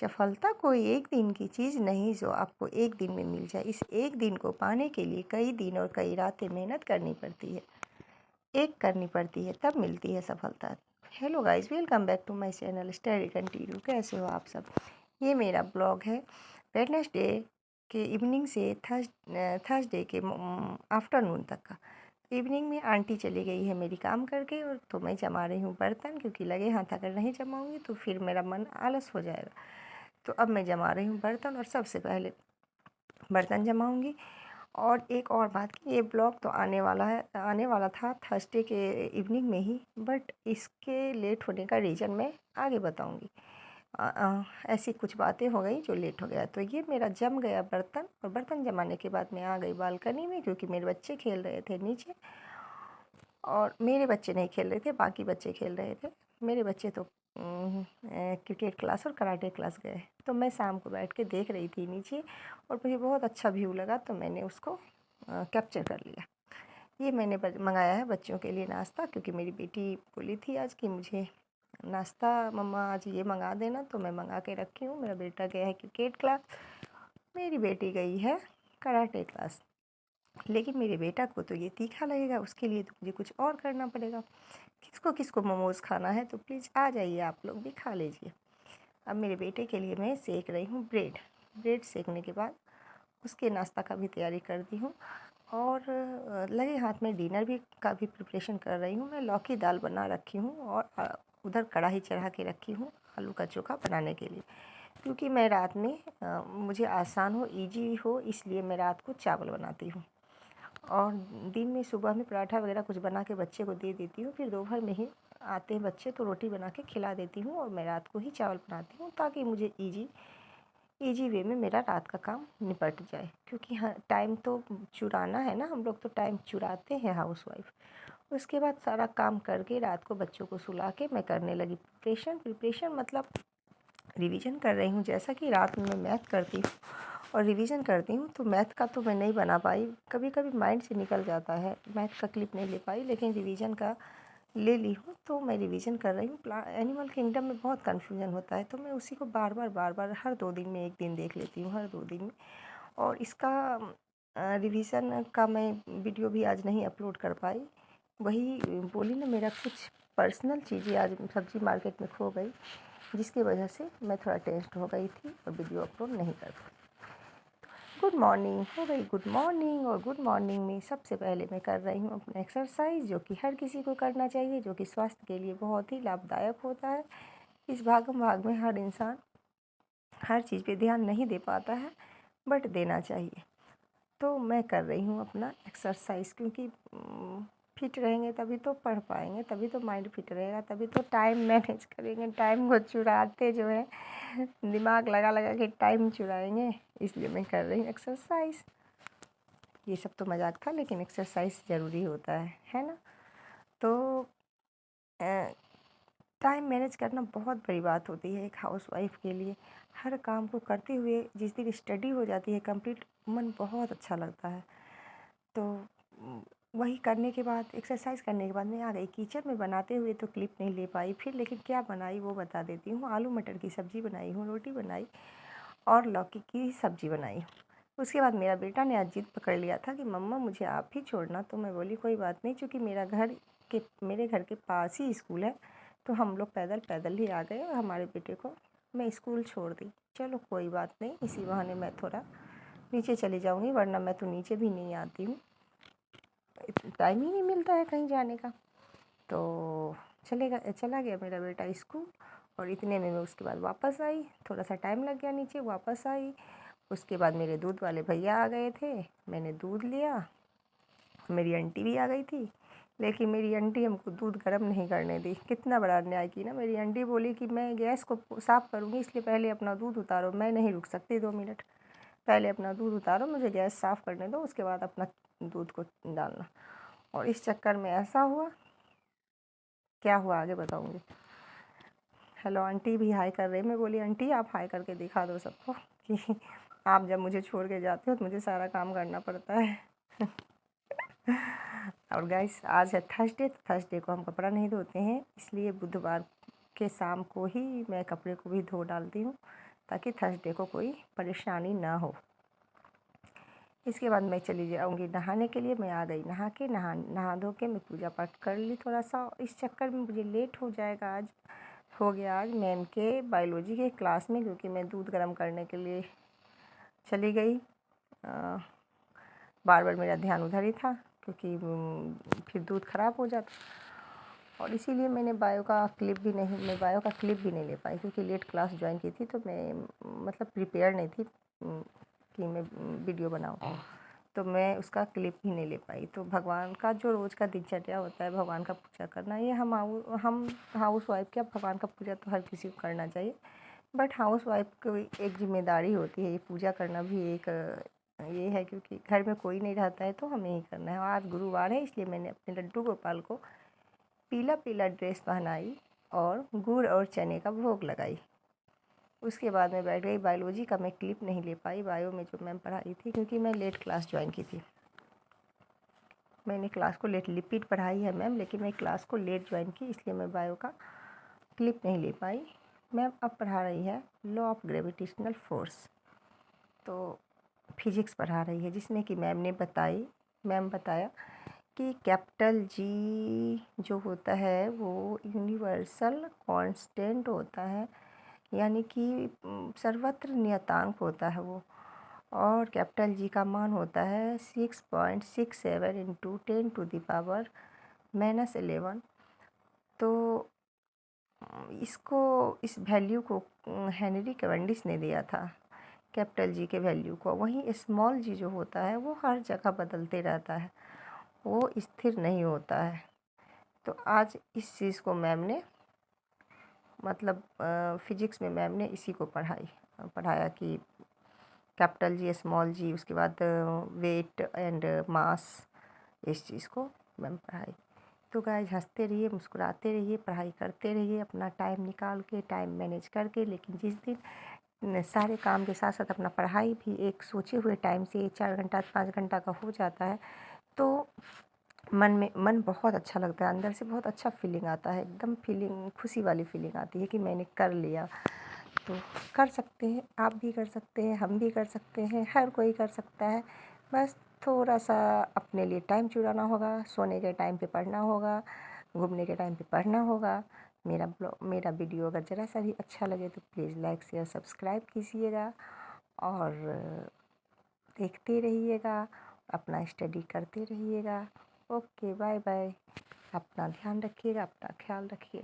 सफलता कोई एक दिन की चीज़ नहीं जो आपको एक दिन में मिल जाए। इस एक दिन को पाने के लिए कई दिन और कई रातें मेहनत करनी पड़ती है, करनी पड़ती है, तब मिलती है सफलता। Hello guys, welcome back to my channel study continue. कैसे हो आप सब? ये मेरा ब्लॉग है वेडनेसडे के इवनिंग से थर्सडे के आफ्टरनून तक का। इवनिंग में आंटी चली गई है मेरी काम करके, और तो मैं जमा रही हूँ बर्तन, क्योंकि लगे हाथ अगर नहीं जमाऊँगी तो फिर मेरा मन आलस हो जाएगा। तो अब मैं जमा रही हूँ बर्तन, और सबसे पहले बर्तन जमाऊँगी। और एक और बात कि ये ब्लॉग तो आने वाला था थर्सडे के इवनिंग में ही, बट इसके लेट होने का रीज़न मैं आगे बताऊँगी। ऐसी कुछ बातें हो गई जो लेट हो गया। तो ये मेरा जम गया बर्तन, और बर्तन जमाने के बाद मैं आ गई बालकनी में, क्योंकि मेरे बच्चे खेल रहे थे नीचे। और मेरे बच्चे नहीं खेल रहे थे, बाकी बच्चे खेल रहे थे। मेरे बच्चे तो क्रिकेट क्लास और कराटे क्लास गए। तो मैं शाम को बैठ के देख रही थी नीचे, और मुझे बहुत अच्छा व्यू लगा, तो मैंने उसको कैप्चर कर लिया। ये मैंने मंगाया है बच्चों के लिए नाश्ता, क्योंकि मेरी बेटी बोली थी आज कि मुझे नाश्ता मम्मा आज ये मंगा देना, तो मैं मंगा के रखी हूँ। मेरा बेटा गया है क्रिकेट क्लास, मेरी बेटी गई है कराटे क्लास। लेकिन मेरे बेटा को तो ये तीखा लगेगा, उसके लिए तो मुझे कुछ और करना पड़ेगा। किसको किसको मोमोज़ खाना है तो प्लीज़ आ जाइए, आप लोग भी खा लीजिए। अब मेरे बेटे के लिए मैं सेक रही हूँ ब्रेड सेकने के बाद उसके नाश्ता का भी तैयारी कर दी हूँ। और लगे हाथ में डिनर का भी प्रिपरेशन कर रही हूँ। मैं लौकी दाल बना रखी हूँ, और उधर कढ़ाई चढ़ा के रखी हूँ आलू का चोखा बनाने के लिए, क्योंकि मैं रात में मुझे आसान हो, ईजी हो, इसलिए मैं रात को चावल बनाती हूँ। और दिन में सुबह में पराठा वगैरह कुछ बना के बच्चे को दे देती हूँ। फिर दोपहर में ही आते हैं बच्चे, तो रोटी बना के खिला देती हूँ, और मैं रात को ही चावल बनाती हूँ, ताकि मुझे ईजी वे में मेरा रात का काम निपट जाए। क्योंकि हाँ, टाइम तो चुराना है ना, हम लोग तो टाइम चुराते हैं हाउसवाइफ। उसके बाद सारा काम करके रात को बच्चों को सुला के मैं करने लगी प्रिपरेशन मतलब रिवीजन कर रही हूँ। जैसा कि रात में मैं मैथ करती हूँ और रिवीजन करती हूँ, तो मैथ का तो मैं नहीं बना पाई, कभी कभी माइंड से निकल जाता है, मैथ का क्लिप नहीं ले पाई, लेकिन रिवीजन का ले ली हूँ। तो मैं रिवीजन कर रही हूँ। एनिमल किंगडम में बहुत कन्फ्यूजन होता है, तो मैं उसी को बार बार हर 2 दिन में एक दिन देख लेती हूँ, हर 2 दिन में। और इसका रिवीजन का मैं वीडियो भी आज नहीं अपलोड कर पाई। वही बोली ना, मेरा कुछ पर्सनल चीज़ें आज सब्ज़ी मार्केट में खो गई, जिसकी वजह से मैं थोड़ा टेंस्ड हो गई थी और वीडियो अपलोड नहीं कर पाई। गुड मॉर्निंग हो गई, गुड मॉर्निंग। और गुड मॉर्निंग में सबसे पहले मैं कर रही हूँ अपना एक्सरसाइज, जो कि हर किसी को करना चाहिए, जो कि स्वास्थ्य के लिए बहुत ही लाभदायक होता है। इस भागम भाग में हर इंसान हर चीज़ पे ध्यान नहीं दे पाता है, बट देना चाहिए। तो मैं कर रही हूँ अपना एक्सरसाइज, क्योंकि फिट रहेंगे तभी तो पढ़ पाएंगे, तभी तो माइंड फिट रहेगा, तभी तो टाइम मैनेज करेंगे। टाइम को चुराते जो है, दिमाग लगा लगा के टाइम चुराएंगे। इसलिए मैं कर रही हूँ एक्सरसाइज। ये सब तो मजाक था, लेकिन एक्सरसाइज ज़रूरी होता है ना। तो टाइम मैनेज करना बहुत बड़ी बात होती है एक हाउसवाइफ के लिए। हर काम को करते हुए जिस दिन स्टडी हो जाती है कंप्लीट, मन बहुत अच्छा लगता है। तो वही करने के बाद, एक्सरसाइज करने के बाद मैं आ गई किचन में। बनाते हुए तो क्लिप नहीं ले पाई फिर, लेकिन क्या बनाई वो बता देती हूँ। आलू मटर की सब्ज़ी बनाई हूँ, रोटी बनाई, और लौकी की सब्ज़ी बनाई। उसके बाद मेरा बेटा ने आज जिद पकड़ लिया था कि मम्मा मुझे आप ही छोड़ना। तो मैं बोली कोई बात नहीं, चूँकि मेरे घर के पास ही स्कूल है, तो हम लोग पैदल ही आ गए, और हमारे बेटे को मैं स्कूल छोड़ दी। चलो कोई बात नहीं, इसी बहाने मैं थोड़ा नीचे चली जाऊँगी, वरना मैं तो नीचे भी नहीं आती हूँ, टाइम ही नहीं मिलता है कहीं जाने का। तो चला गया मेरा बेटा स्कूल, और इतने में मैं उसके बाद वापस आई। थोड़ा सा टाइम लग गया, नीचे वापस आई। उसके बाद मेरे दूध वाले भैया आ गए थे, मैंने दूध लिया। मेरी आंटी भी आ गई थी, लेकिन मेरी आंटी हमको दूध गर्म नहीं करने दी। कितना बड़ा अन्याय की ना। मेरी आंटी बोली कि मैं गैस को साफ़ करूँगी, इसलिए पहले अपना दूध उतारो। मैं नहीं रुक सकती 2 मिनट, पहले अपना दूध उतारो, मुझे गैस साफ़ करने दो, उसके बाद अपना दूध को डालना। और इस चक्कर में ऐसा हुआ, क्या हुआ आगे बताऊँगी। हेलो आंटी भी हाय कर रही। मैं बोली आंटी आप हाय करके दिखा दो सबको कि आप जब मुझे छोड़ के जाते हो तो मुझे सारा काम करना पड़ता है। और गाइस, आज है थर्सडे, तो थर्सडे को हम कपड़ा नहीं धोते हैं, इसलिए बुधवार के शाम को ही मैं कपड़े को भी धो डालती हूँ, ताकि थर्सडे को कोई परेशानी ना हो। इसके बाद मैं चली जाऊँगी नहाने के लिए। मैं आ गई नहा धो के मैं पूजा पाठ कर ली थोड़ा सा। इस चक्कर में मुझे लेट हो गया आज मैम के बायोलॉजी के क्लास में, क्योंकि मैं दूध गर्म करने के लिए चली गई। बार बार मेरा ध्यान उधर ही था, क्योंकि फिर दूध ख़राब हो जाता। और इसीलिए मैं बायो का क्लिप भी नहीं ले पाई, क्योंकि लेट क्लास ज्वाइन की थी। तो मैं मतलब प्रिपेयर नहीं थी कि मैं वीडियो बनाऊँ, तो मैं उसका क्लिप ही नहीं ले पाई। तो भगवान का जो रोज़ का दिनचर्या होता है, भगवान का पूजा करना, ये हम हाउस वाइफ क्या, भगवान का पूजा तो हर किसी को करना चाहिए, बट हाउस वाइफ की एक जिम्मेदारी होती है। ये पूजा करना भी एक ये है, क्योंकि घर में कोई नहीं रहता है तो हमें ही करना है। आज गुरुवार है, इसलिए मैंने अपने लड्डू गोपाल को पीला ड्रेस पहनाई और गुड़ और चने का भोग लगाई। उसके बाद मैं बैठ गई। बायोलॉजी का मैं क्लिप नहीं ले पाई, बायो में जो मैम पढ़ाई थी, क्योंकि मैं लेट क्लास ज्वाइन की थी। मैंने क्लास को लेट लिपिड पढ़ाई है मैम, लेकिन मैं क्लास को लेट ज्वाइन की, इसलिए मैं बायो का क्लिप नहीं ले पाई। मैम अब पढ़ा रही है लॉ ऑफ ग्रेविटेशनल फोर्स, तो फिजिक्स पढ़ा रही है, जिसमें कि मैम बताया कि कैपिटल जी जो होता है वो यूनिवर्सल कांस्टेंट होता है, यानी कि सर्वत्र नियतांक होता है वो। और कैपिटल जी का मान होता है 6.67 इंटू 10⁻⁻11। तो इस वैल्यू को हेनरी कैवेंडिश ने दिया था, कैपिटल जी के वैल्यू को। वहीं स्मॉल जी जो होता है वो हर जगह बदलते रहता है, वो स्थिर नहीं होता है। तो आज इस चीज़ को मैम ने मतलब फिजिक्स में मैम ने इसी को पढ़ाया कि कैपिटल जी, स्मॉल जी, उसके बाद वेट एंड मास, इस चीज़ को मैम पढ़ाई। तो गाइस हंसते रहिए, मुस्कुराते रहिए, पढ़ाई करते रहिए, अपना टाइम निकाल के, टाइम मैनेज करके। लेकिन जिस दिन सारे काम के साथ साथ अपना पढ़ाई भी एक सोचे हुए टाइम से 4 घंटा 5 घंटा का हो जाता है, तो मन बहुत अच्छा लगता है, अंदर से बहुत अच्छा फीलिंग आता है, एकदम फीलिंग खुशी वाली फीलिंग आती है कि मैंने कर लिया। तो कर सकते हैं, आप भी कर सकते हैं, हम भी कर सकते हैं, हर कोई कर सकता है। बस थोड़ा सा अपने लिए टाइम चुराना होगा, सोने के टाइम पे पढ़ना होगा, घूमने के टाइम पे पढ़ना होगा। मेरा वीडियो अगर ज़रा सा भी अच्छा लगे तो प्लीज़ लाइक शेयर सब्सक्राइब कीजिएगा और देखते रहिएगा, अपना स्टडी करते रहिएगा। Okay, bye bye. अपना ध्यान रखिएगा, अपना ख्याल रखिए।